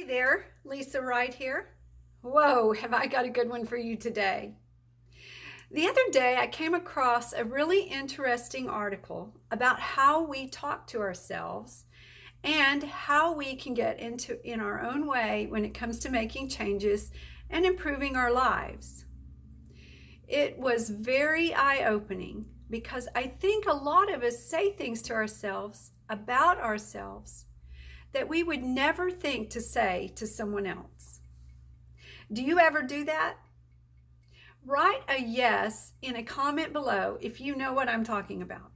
Hey there, Lisa Wright here. Whoa, have I got a good one for you today. The other day, I came across a really interesting article about how we talk to ourselves and how we can get in our own way when it comes to making changes and improving our lives. It was very eye-opening because I think a lot of us say things to ourselves about ourselves that we would never think to say to someone else. Do you ever do that? Write a yes in a comment below if you know what I'm talking about.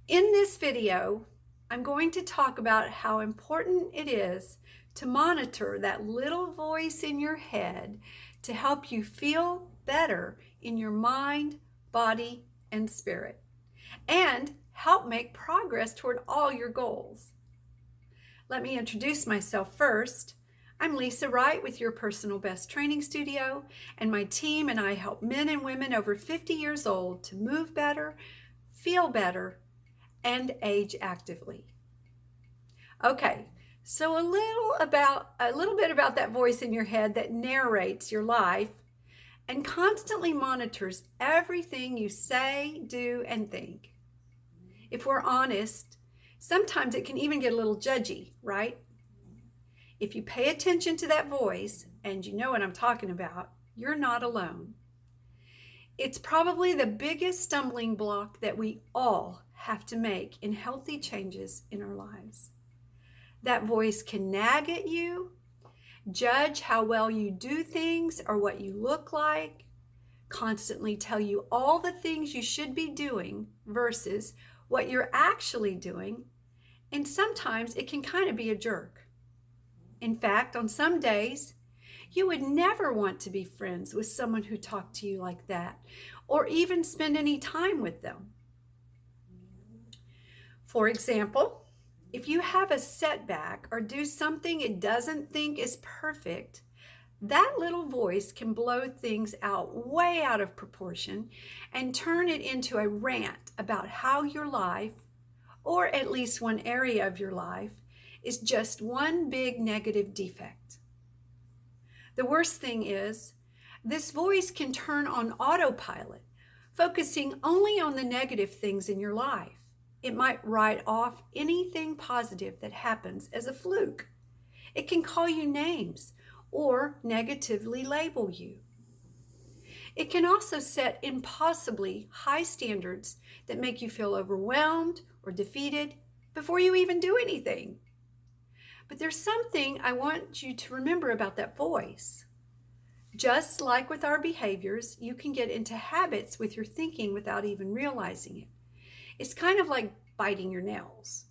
In this video, I'm going to talk about how important it is to monitor that little voice in your head to help you feel better in your mind, body, and spirit, and help make progress toward all your goals. Let me introduce myself first. I'm Lisa Wright with Your Personal Best Training Studio, and my team and I help men and women over 50 years old to move better, feel better, and age actively. Okay, so a little bit about that voice in your head that narrates your life and constantly monitors everything you say, do, and think. If we're honest, sometimes it can even get a little judgy, right? If you pay attention to that voice, and you know what I'm talking about, you're not alone. It's probably the biggest stumbling block that we all have to make in healthy changes in our lives. That voice can nag at you, judge how well you do things or what you look like, constantly tell you all the things you should be doing versus what you're actually doing, and sometimes it can kind of be a jerk. In fact, on some days, you would never want to be friends with someone who talked to you like that, or even spend any time with them. For example, if you have a setback or do something it doesn't think is perfect, that little voice can blow things out way out of proportion and turn it into a rant about how your life, or at least one area of your life, is just one big negative defect. The worst thing is, this voice can turn on autopilot, focusing only on the negative things in your life. It might write off anything positive that happens as a fluke. It can call you names or negatively label you. It can also set impossibly high standards that make you feel overwhelmed or defeated before you even do anything. But there's something I want you to remember about that voice. Just like with our behaviors, you can get into habits with your thinking without even realizing it. It's kind of like biting your nails.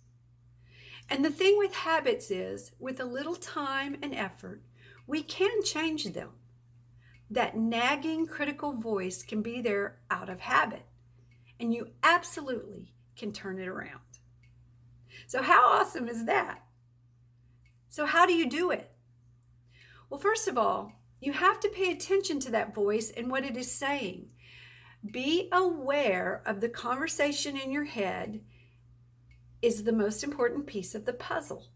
And the thing with habits is, with a little time and effort, we can change them. That nagging critical voice can be there out of habit, and you absolutely can turn it around. So how awesome is that? So how do you do it? Well, first of all, you have to pay attention to that voice and what it is saying. Be aware of the conversation in your head is the most important piece of the puzzle.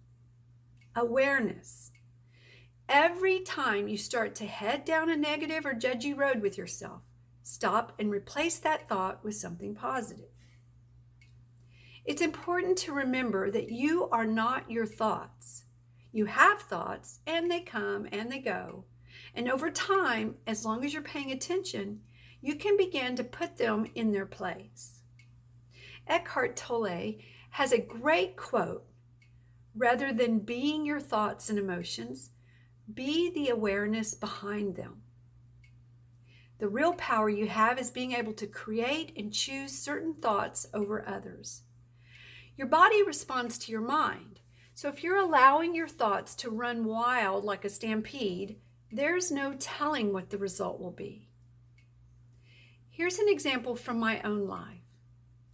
Awareness. Every time you start to head down a negative or judgy road with yourself, stop and replace that thought with something positive. It's important to remember that you are not your thoughts. You have thoughts, and they come and they go. And over time, as long as you're paying attention, you can begin to put them in their place. Eckhart Tolle has a great quote: rather than being your thoughts and emotions, be the awareness behind them. The real power you have is being able to create and choose certain thoughts over others. Your body responds to your mind. So if you're allowing your thoughts to run wild like a stampede, there's no telling what the result will be. Here's an example from my own life.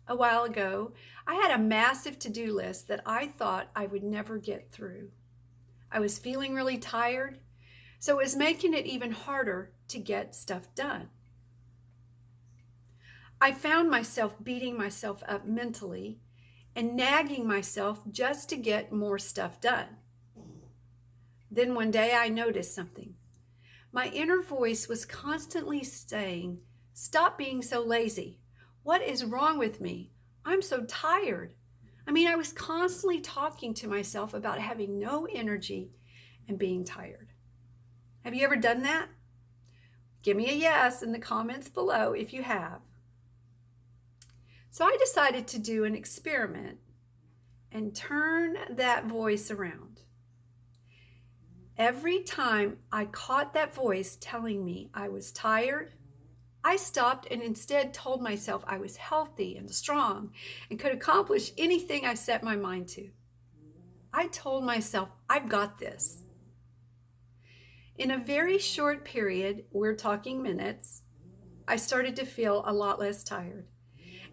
A while ago, I had a massive to-do list that I thought I would never get through. I was feeling really tired, so it was making it even harder to get stuff done. I found myself beating myself up mentally and nagging myself just to get more stuff done. Then one day I noticed something. My inner voice was constantly saying, "Stop being so lazy. What is wrong with me? I'm so tired." I was constantly talking to myself about having no energy and being tired. Have you ever done that? Give me a yes in the comments below if you have. So I decided to do an experiment and turn that voice around. Every time I caught that voice telling me I was tired, I stopped and instead told myself I was healthy and strong and could accomplish anything I set my mind to. I told myself, "I've got this." In a very short period, we're talking minutes, I started to feel a lot less tired.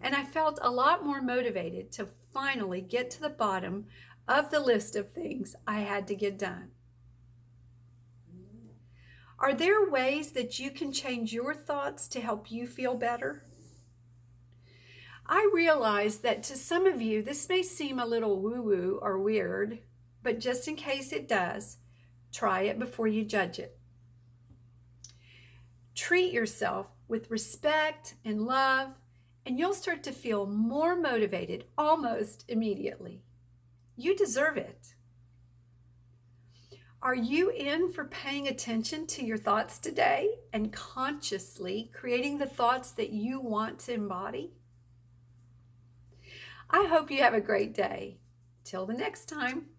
And I felt a lot more motivated to finally get to the bottom of the list of things I had to get done. Are there ways that you can change your thoughts to help you feel better? I realize that to some of you, this may seem a little woo-woo or weird, but just in case it does, try it before you judge it. Treat yourself with respect and love, and you'll start to feel more motivated almost immediately. You deserve it. Are you in for paying attention to your thoughts today and consciously creating the thoughts that you want to embody? I hope you have a great day. Till the next time.